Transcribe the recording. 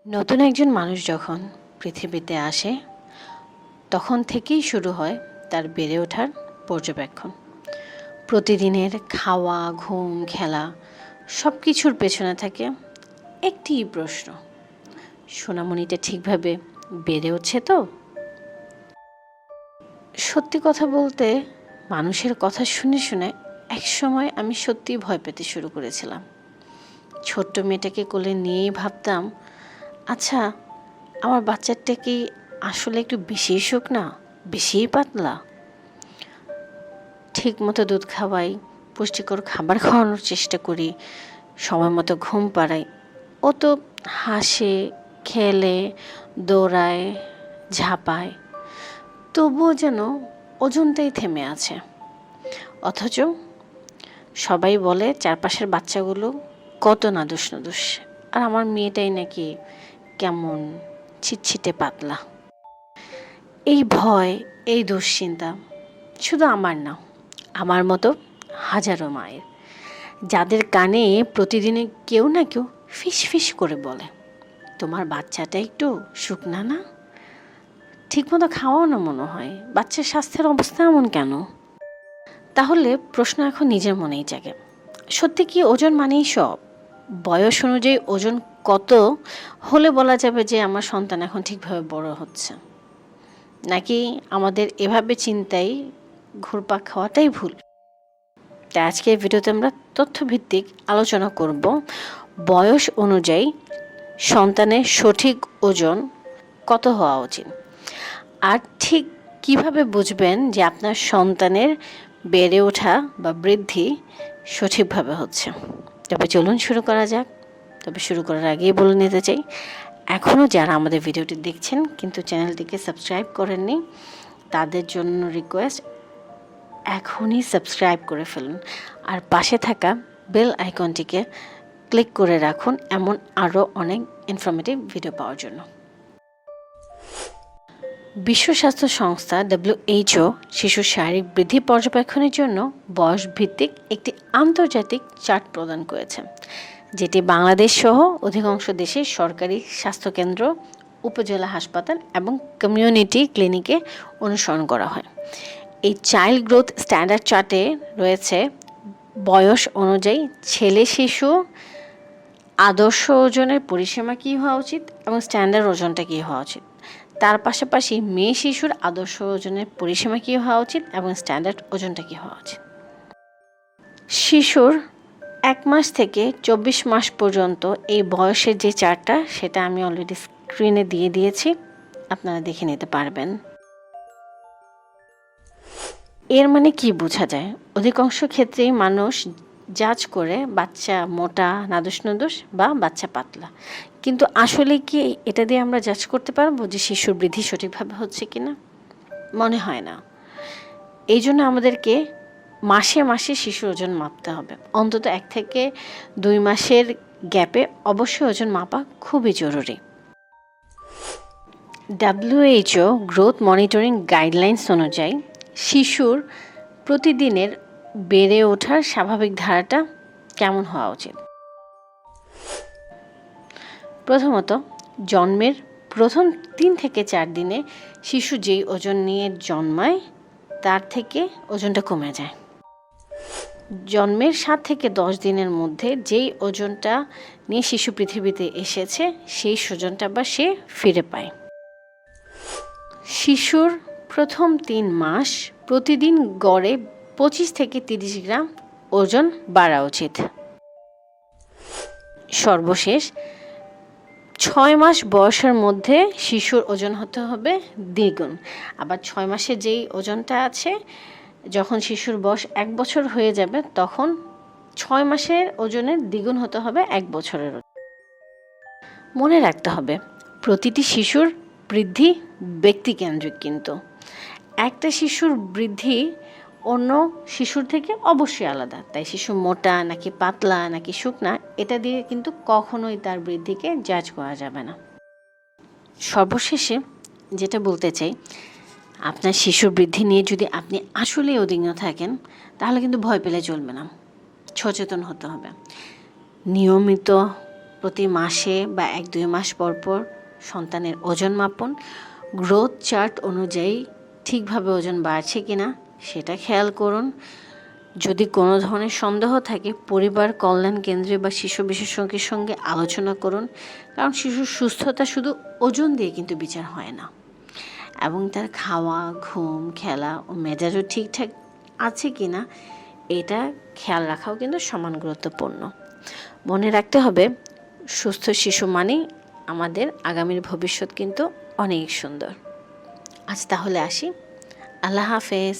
নতুন একজন মানুষ যখন পৃথিবীতে আসে তখন থেকেই শুরু হয় তার বেড়ে ওঠার পর্যবেক্ষণ। প্রতিদিনের খাওয়া, ঘুম, খেলা সব কিছুর পেছনে থাকে একটিই প্রশ্ন: সোনামণিটা ঠিকভাবে বেড়ে উঠছে তো? সত্যি কথা বলতে, মানুষের কথা শুনে শুনে একসময় আমি সত্যিই ভয় পেতে শুরু করেছিলাম। ছোট্ট মেয়েটাকে কোলে নিয়েই ভাবতাম, আচ্ছা, আমার বাচ্চাটা কি আসলে একটু বেশি শুকনা, বেশিই পাতলা? ঠিক মতো দুধ খাওয়াই, পুষ্টিকর খাবার খাওয়ানোর চেষ্টা করি, সময় মতো ঘুম পাড়াই। ও তো হাসে, খেলে, দৌড়ায়, ঝাঁপায়, তবুও যেন ওজনটাই থেমে আছে। অথচ সবাই বলে চারপাশের বাচ্চাগুলো কত নাদুস নাদুস, আর আমার মেয়েটাই নাকি কেমন ছিটছিটে পাতলা। এই ভয়, এই দুশ্চিন্তা শুধু আমার না, আমার মতো হাজারো মায়ের, যাদের কানে প্রতিদিনে কেউ না কেউ ফিস ফিস করে বলে, তোমার বাচ্চাটা একটু শুকনা না, ঠিকমতো খাওয়াও না মনে হয়, বাচ্চার স্বাস্থ্যের অবস্থা এমন কেন? তাহলে প্রশ্ন এখন নিজের মনেই জাগে, সত্যি কি ওজন মানেই সব? বয়স অনুযায়ী ওজন কত হলে বলা যাবে যে আমার সন্তান এখন ঠিকভাবে বড় হচ্ছে? নাকি আমাদের এভাবে চিন্তায় ঘুরপাক খাওয়াটাই ভুল? তাই আজকের ভিডিওতে আমরা তথ্যভিত্তিক আলোচনা করব বয়স অনুযায়ী সন্তানের সঠিক ওজন কত হওয়া উচিত, আর ঠিক কিভাবে বুঝবেন যে আপনার সন্তানের বেড়ে ওঠা বা বৃদ্ধি সঠিকভাবে হচ্ছে। তবে চলুন শুরু করা যাক। তবে শুরু করার আগেই বলে নিতে চাই, এখনও যারা আমাদের ভিডিওটি দেখছেন কিন্তু চ্যানেলটিকে সাবস্ক্রাইব করেননি, তাদের জন্য রিকোয়েস্ট, এখনই সাবস্ক্রাইব করে ফেলুন আর পাশে থাকা বেল আইকনটিকে ক্লিক করে রাখুন এমন আরও অনেক ইনফরমেটিভ ভিডিও পাওয়ার জন্য। বিশ্ব স্বাস্থ্য সংস্থা WHO শিশুর শারীরিক বৃদ্ধি পর্যবেক্ষণের জন্য বয়স ভিত্তিক একটি আন্তর্জাতিক চার্ট প্রদান করেছে, যেটি বাংলাদেশ সহ অধিকাংশ দেশের সরকারি স্বাস্থ্যকেন্দ্র, উপজেলা হাসপাতাল এবং কমিউনিটি ক্লিনিকে অনুসরণ করা হয়। এই চাইল্ড গ্রোথ স্ট্যান্ডার্ড চার্টে রয়েছে বয়স অনুযায়ী ছেলে শিশু আদর্শ ওজনের পরিসীমা কী হওয়া উচিত এবং স্ট্যান্ডার্ড ওজনটা কী হওয়া উচিত। তার পাশাপাশি মেয়ে শিশুর আদর্শ ওজনের পরিসীমা কী হওয়া উচিত এবং স্ট্যান্ডার্ড ওজনটা কী হওয়া উচিত। শিশুর 1 মাস থেকে 24 মাস পর্যন্ত এই বয়সের যে চার্টটা, সেটা আমি অলরেডি স্ক্রিনে দিয়ে দিয়েছি, আপনারা দেখে নিতে পারবেন। এর মানে কি বোঝা যায়? অধিকাংশ ক্ষেত্রেই মানুষ জাজ করে বাচ্চা মোটা, নাদুস নুদুস বা বাচ্চা পাতলা, কিন্তু আসলে কি এটা দিয়ে আমরা জাজ করতে পারবো যে শিশুর বৃদ্ধি সঠিকভাবে হচ্ছে কিনা? মনে হয় না। এই জন্য আমাদেরকে মাসে মাসে শিশুর ওজন মাপতে হবে। অন্তত 1 থেকে 2 মাসের গ্যাপে অবশ্যই ওজন মাপা খুবই জরুরি। WHO গ্রোথ মনিটরিং গাইডলাইন্স অনুযায়ী শিশুর প্রতিদিনের বেড়ে ওঠার স্বাভাবিক ধারাটা কেমন হওয়া উচিত? প্রথমত, জন্মের প্রথম 3 থেকে 4 দিনে শিশু যেই ওজন নিয়ে জন্মায় তার থেকে ওজনটা কমে যায়। জন্মের 7 থেকে 10 দিনের মধ্যে যেই ওজনটা নিয়ে শিশু পৃথিবীতে এসেছে সেই ওজনটা বা সে ফিরে পায়। শিশুর প্রথম 3 মাস প্রতিদিন গড়ে 25 থেকে 30 গ্রাম ওজন বাড়া উচিত। সর্বশেষ 6 মাস বয়সের মধ্যে শিশুর ওজন হতে হবে দ্বিগুণ। আবার 6 মাসে যেই ওজনটা আছে, যখন শিশুর বয়স 1 বছর হয়ে যাবে তখন 6 মাসের ওজনের দ্বিগুণ হতে হবে 1 বছরের। মনে রাখতে হবে, প্রতিটি শিশুর বৃদ্ধি ব্যক্তিকেন্দ্রিক, কিন্তু একটা শিশুর বৃদ্ধি অন্য শিশুর থেকে অবশ্যই আলাদা। তাই শিশু মোটা নাকি পাতলা নাকি শুকনা, এটা দিয়ে কিন্তু কখনোই তার বৃদ্ধিকে জাজ করা যাবে না। সর্বশেষে যেটা বলতে চাই, আপনার শিশুর বৃদ্ধি নিয়ে যদি আপনি আসলেই উদ্বিগ্ন থাকেন, তাহলে কিন্তু ভয় পেলে চলবে না, সচেতন হতে হবে। নিয়মিত প্রতি মাসে বা 1-2 মাস পর পর সন্তানের ওজন মাপুন। গ্রোথ চার্ট অনুযায়ী ঠিকভাবে ওজন বাড়ছে কিনা সেটা খেয়াল করুন। যদি কোনো ধরনের সন্দেহ থাকে পরিবার কল্যাণ কেন্দ্রে বা শিশু বিশেষজ্ঞের সঙ্গে আলোচনা করুন, কারণ শিশুর সুস্থতা শুধু ওজন দিয়ে কিন্তু বিচার হয় না, এবং তার খাওয়া, ঘুম, খেলা ও মেজাজও ঠিকঠাক আছে কিনা এটা খেয়াল রাখাও কিন্তু সমান গুরুত্বপূর্ণ। মনে রাখতে হবে, সুস্থ শিশু মানেই আমাদের আগামীর ভবিষ্যৎ কিন্তু অনেক সুন্দর। আজ তাহলে আসি। আল্লাহ হাফেজ।